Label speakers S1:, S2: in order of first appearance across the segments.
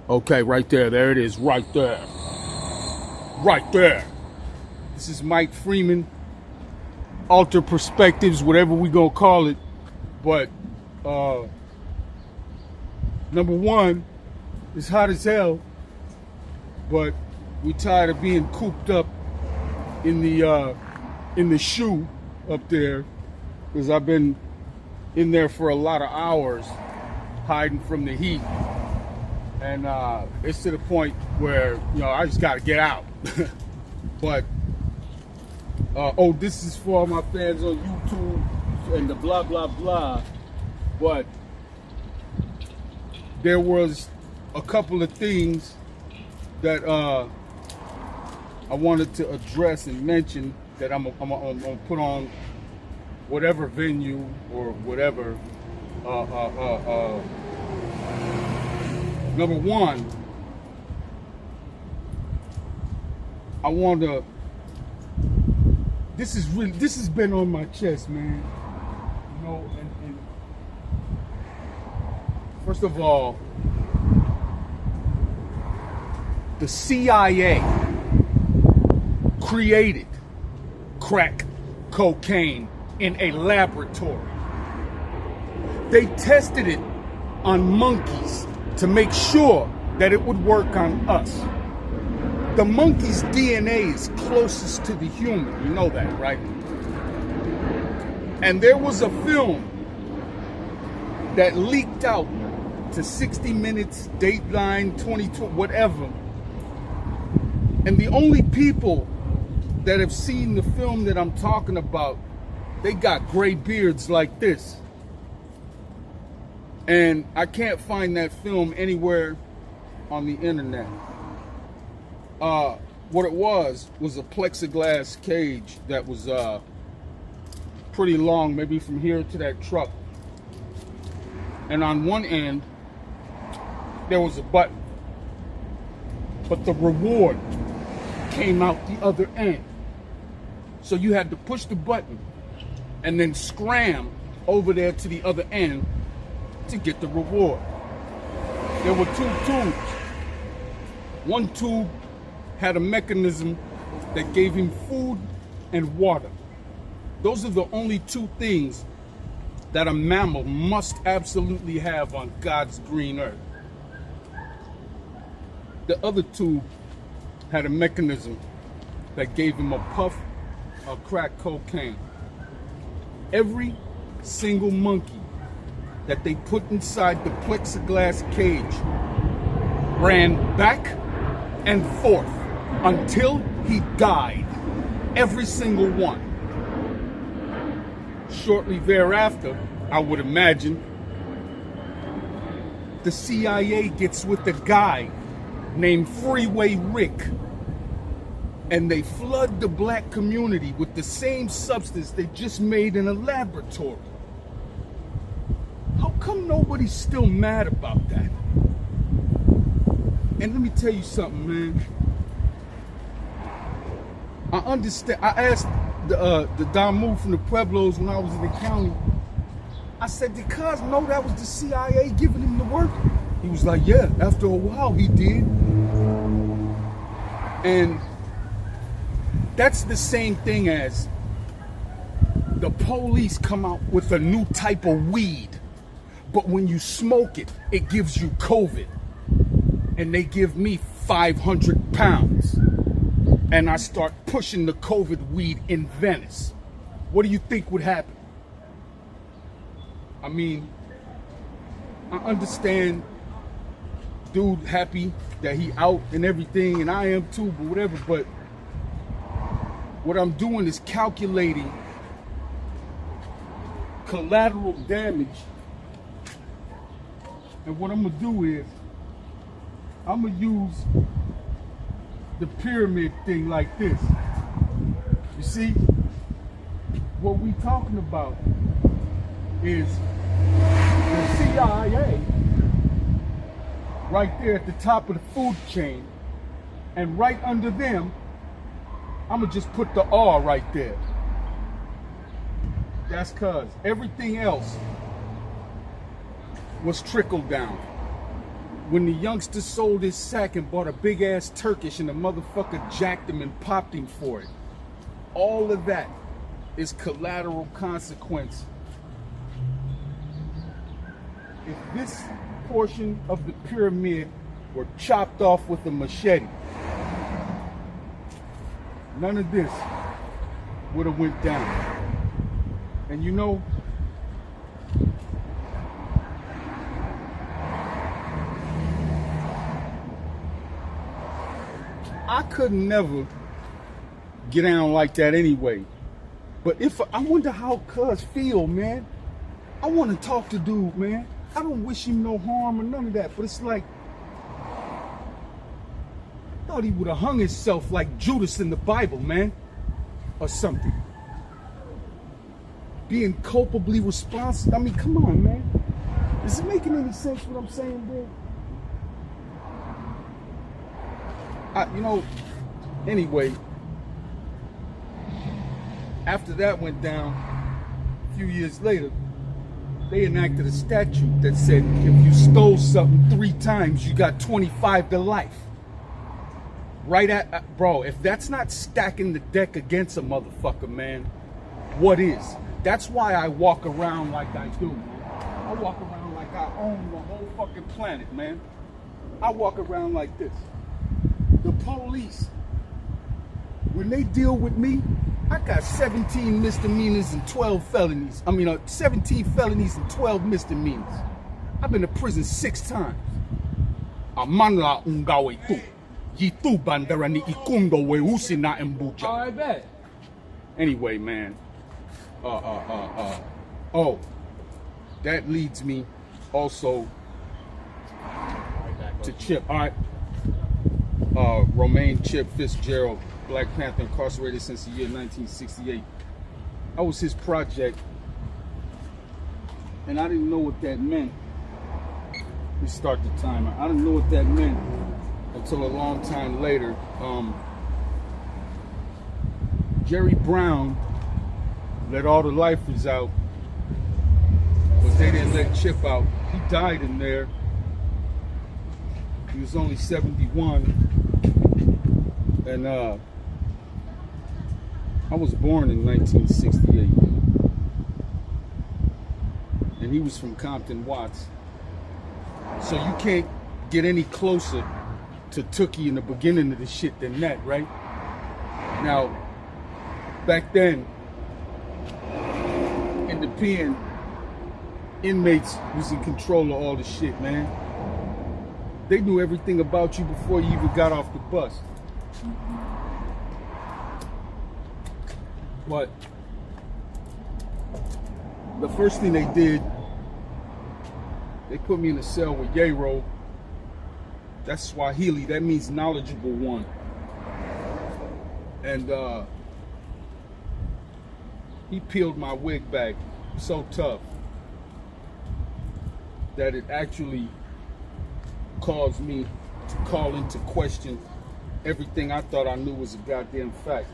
S1: Okay, right there. There it is. Right there. Right there. This is Mike Freeman. Alter Perspectives, whatever we gonna call it. But number one, it's hot as hell. But we tired of being cooped up in the shoe up there, because I've been in there for a lot of hours hiding from the heat. And it's to the point where, I just got to get out. But, this is for all my fans on YouTube and the blah, blah, blah. But there was a couple of things that I wanted to address and mention that I'm gonna put on whatever venue or whatever. Number one, I want to. This has been on my chest, man. And first of all, the CIA created crack cocaine in a laboratory. They tested it on monkeys to make sure that it would work on us. The monkey's DNA is closest to the human. You know that, right? And there was a film that leaked out to 60 Minutes, Dateline, 2020, whatever. And the only people that have seen the film that I'm talking about, they got gray beards like this. And I can't find that film anywhere on the internet. What it was a plexiglass cage that was pretty long, maybe from here to that truck. And on one end, there was a button. But the reward came out the other end. So you had to push the button and then scram over there to the other end to get the reward. There were two tubes. One tube had a mechanism that gave him food and water. Those are the only two things that a mammal must absolutely have on God's green earth. The other tube had a mechanism that gave him a puff of crack cocaine. Every single monkey that they put inside the plexiglass cage ran back and forth until he died. Every single one. Shortly thereafter, I would imagine, the CIA gets with a guy named Freeway Rick, and they flood the black community with the same substance they just made in a laboratory. How come nobody's still mad about that? And let me tell you something, man. I understand. I asked the Damu from the Pueblos when I was in the county. I said, did Cuz know that was the CIA giving him the work? He was like, yeah, after a while he did. And that's the same thing as the police come out with a new type of weed, but when you smoke it, it gives you COVID. And they give me 500 pounds. And I start pushing the COVID weed in Venice. What do you think would happen? I mean, I understand dude happy that he out and everything, and I am too, but whatever. But what I'm doing is calculating collateral damage. And what I'm gonna do is I'm gonna use the pyramid thing like this. You see, what we talking about is the CIA right there at the top of the food chain, and right under them, I'm gonna just put the R right there. That's cuz everything else was trickled down. when the youngster sold his sack and bought a big ass Turkish and the motherfucker jacked him and popped him for it. All of that is collateral consequence. If this portion of the pyramid were chopped off with a machete, none of this would have went down. And you know, I could never get down like that anyway. But if I wonder how cuz feel, man. I want to talk to dude, man. I don't wish him no harm or none of that, but it's like, I thought he would have hung himself like Judas in the Bible, man, or something. Being culpably responsible. I mean, come on, man. Is it making any sense what I'm saying, bro? You know, anyway, after that went down, a few years later, they enacted a statute that said if you stole something 3 times, you got 25 to life. Right at, bro, if that's not stacking the deck against a motherfucker, man, what is? That's why I walk around like I do, man. I walk around like I own the whole fucking planet, man. I walk around like this. The police, when they deal with me, I got 17 misdemeanors and 12 felonies. 17 felonies and 12 misdemeanors. I've been to prison 6 times. Amanla ungawe tu. Yitu bandera ni ikundo we usina embucha.
S2: All right, bet.
S1: Anyway, man. Oh, that leads me also to Chip. All right. Romaine Chip Fitzgerald, Black Panther, incarcerated since the year 1968. I was his project, and I didn't know what that meant. We start the timer. I didn't know what that meant until a long time later. Jerry Brown let all the lifers out, but they didn't let Chip out. He died in there. He was only 71, and I was born in 1968, and he was from Compton Watts. So you can't get any closer to Tookie in the beginning of the shit than that, right? Now, back then, in the pen, inmates was in control of all the shit, man. They knew everything about you before you even got off the bus. But the first thing they did, they put me in a cell with Yero. That's Swahili. That means knowledgeable one. And he peeled my wig back so tough that it actually caused me to call into question everything I thought I knew was a goddamn fact.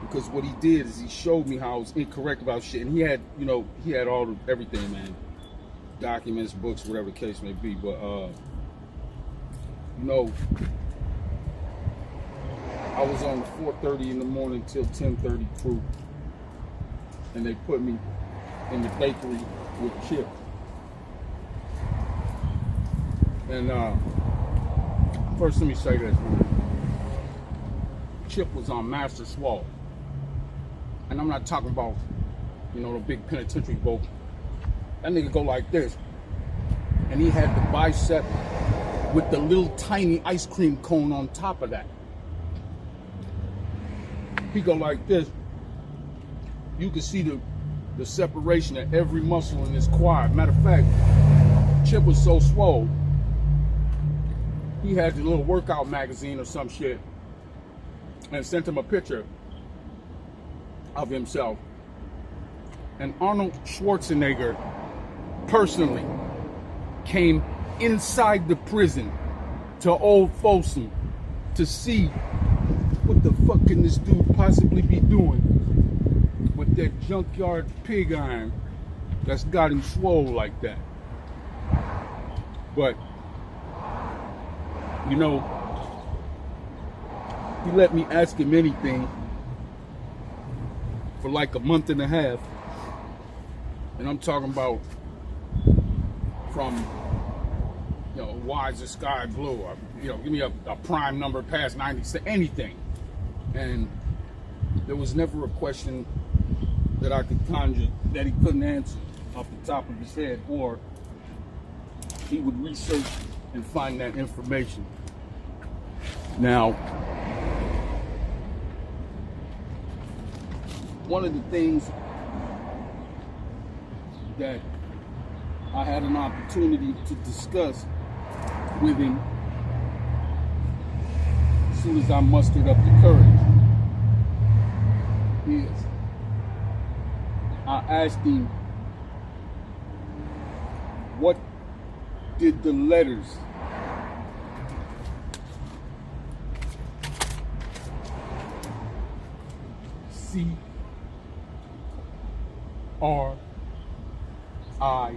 S1: Because what he did is he showed me how I was incorrect about shit. And he had, you know, he had all the everything, man. Documents, books, whatever the case may be. But, you know, I was on the 4:30 in the morning till 10:30 crew. And they put me in the bakery with Chip. And first let me say this, man. Chip was on Master Swole. And I'm not talking about, you know, the big penitentiary boat. That nigga go like this. And he had the bicep with the little tiny ice cream cone on top of that. He go like this. You can see the separation of every muscle in his quad. Matter of fact, Chip was so swole, he had the little workout magazine or some shit and sent him a picture of himself. And Arnold Schwarzenegger personally came inside the prison to Old Folsom to see what the fuck can this dude possibly be doing with that junkyard pig iron that's got him swole like that. But You know, he let me ask him anything for like a month and a half. And I'm talking about from, why is the sky blue? Or, give me a prime number past 90, anything. And there was never a question that I could conjure that he couldn't answer off the top of his head, or he would research and find that information. Now, one of the things that I had an opportunity to discuss with him as soon as I mustered up the courage is I asked him, what did the letters C.I.A.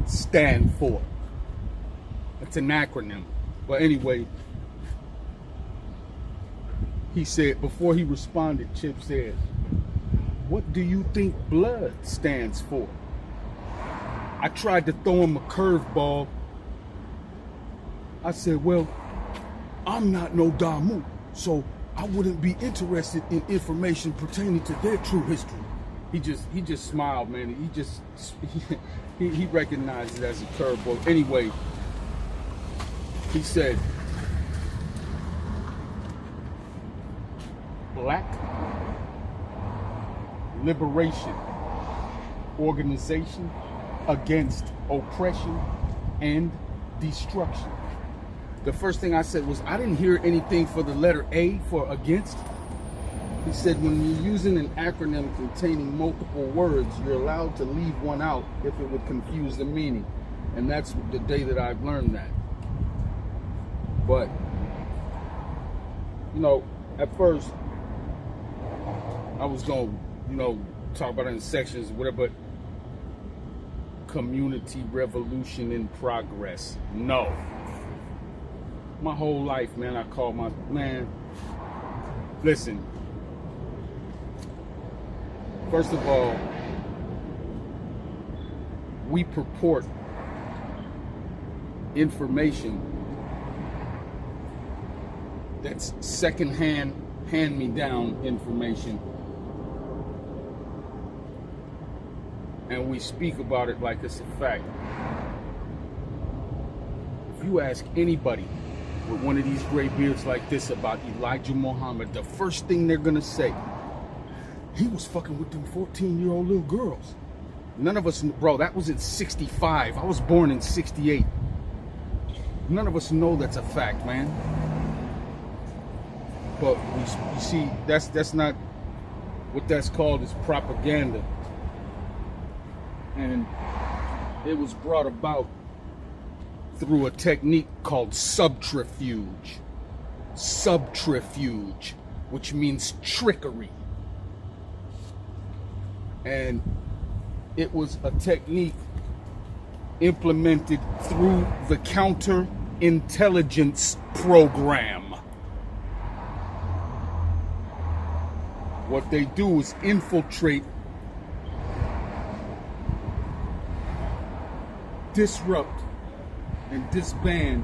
S1: stand for? It's an acronym. But anyway, he said, before he responded, Chip said, what do you think blood stands for? I tried to throw him a curveball. I said, well, I'm not no Damu, so I wouldn't be interested in information pertaining to their true history. He just smiled, man. He recognized it as a curveball. Anyway, he said, Black Liberation Organization against oppression and destruction. The first thing I said was, I didn't hear anything for the letter A for against. He said, when you're using an acronym containing multiple words, you're allowed to leave one out if it would confuse the meaning. And that's the day that I've learned that. But, at first, I was going to, talk about it in sections, whatever, but community revolution in progress. No. My whole life, man, I call listen. First of all, we purport information that's secondhand, hand-me-down information, and we speak about it like it's a fact. If you ask anybody with one of these gray beards like this about Elijah Muhammad, the first thing they're gonna say, he was fucking with them 14-year-old little girls. None of us, bro, that was in 65. I was born in 68. None of us know that's a fact, man. But you see, that's not what that's called, is propaganda. And it was brought about through a technique called subterfuge. Subterfuge, which means trickery. And it was a technique implemented through the counterintelligence program. What they do is infiltrate, disrupt, and disband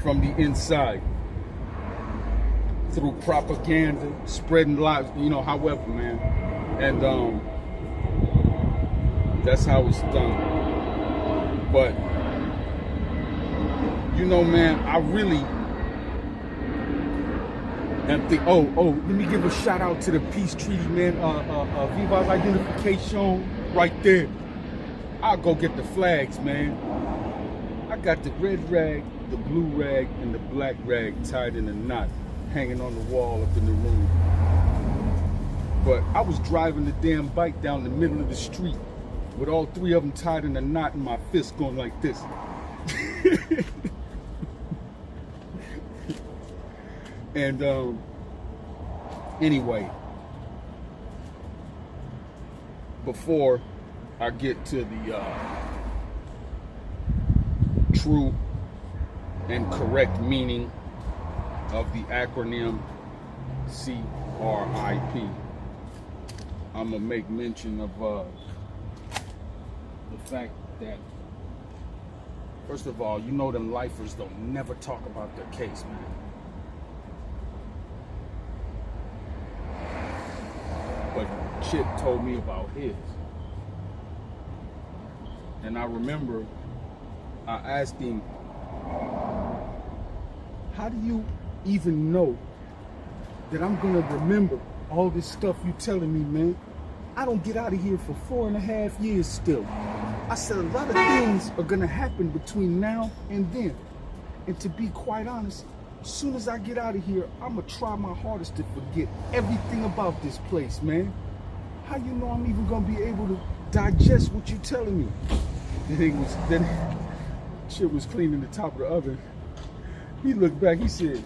S1: from the inside through propaganda, spreading lies, however, man. And that's how it's done. But man, I really am let me give a shout out to the peace treaty, man. Viva's identification right there. I'll go get the flags, man. I got the red rag, the blue rag, and the black rag tied in a knot, hanging on the wall up in the room. But I was driving the damn bike down the middle of the street with all three of them tied in a knot and my fist going like this. And anyway, before I get to true and correct meaning of the acronym C.R.I.P. I'm gonna make mention of the fact that, first of all, you know them lifers don't never talk about their case, man. But Chip told me about his. And I remember I asked him, how do you even know that I'm gonna remember all this stuff you telling me, man? I don't get out of here for 4.5 years still. I said a lot of things are gonna happen between now and then. And to be quite honest, as soon as I get out of here, I'm gonna try my hardest to forget everything about this place, man. How you know I'm even gonna be able to digest what you're telling me? Then Chip was cleaning the top of the oven. He looked back, he said,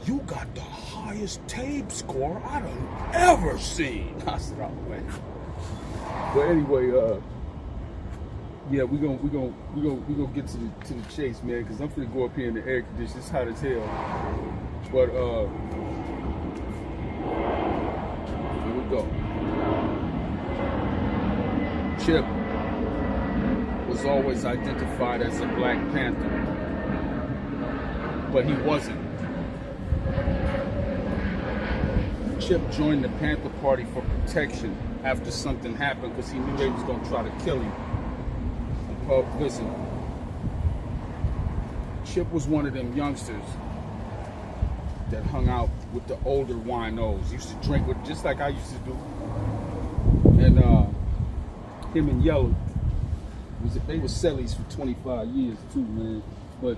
S1: "You got the highest tape score I done ever seen." I said, "Oh man." But anyway, yeah, we gonna get to the chase, man, because I'm finna go up here in the air conditioning. It's hot as hell. But here we go. Chip was always identified as a Black Panther, but he wasn't. Chip joined the Panther Party for protection after something happened because he knew they was gonna try to kill him. Listen, Chip was one of them youngsters that hung out with the older winos, used to drink with, just like I used to do. And him and Yellow, they were cellies for 25 years too, man. But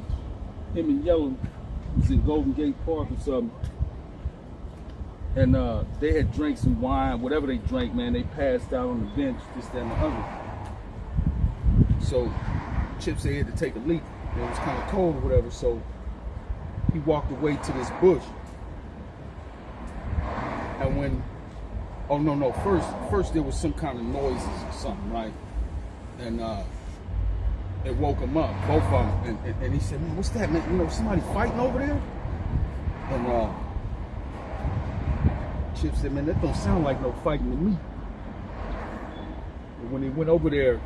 S1: him and Yellow was in Golden Gate Park or something. And they had drank some wine, whatever they drank, man, they passed out on the bench, this, that, and the other. So Chip said he had to take a leak. It was kind of cold or whatever, so he walked away to this bush. And when, oh no, first there was some kind of noises or something, right? And it woke him up, both of them. And he said, "Man, what's that, man? You know, somebody fighting over there?" And Chip said, "Man, that don't sound like no fighting to me." And when he went over there,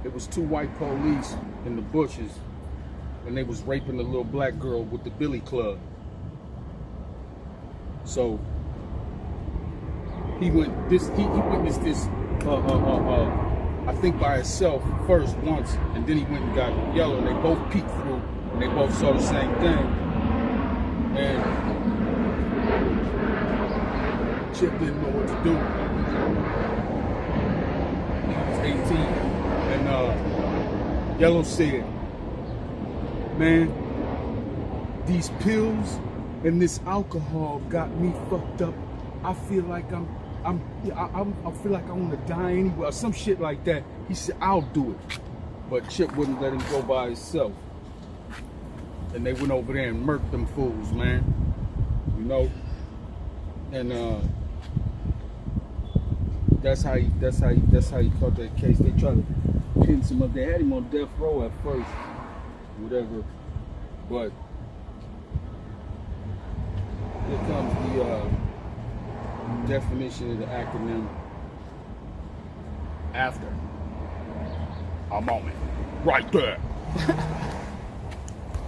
S1: it was 2 white police in the bushes, and they was raping the little black girl with the billy club. So he witnessed this, I think by himself first once, and then he went and got Yellow, and they both peeked through, and they both saw the same thing. And Chip didn't know what to do. He was 18, and Yellow said, "Man, these pills and this alcohol got me fucked up. I feel like I feel like I want to die anyway," or some shit like that. He said, "I'll do it." But Chip wouldn't let him go by himself. And they went over there and murked them fools, man. You know? And that's how he caught that case. They tried to pin him up. They had him on death row at first, whatever. But here comes the definition of the acronym after a moment. Right there.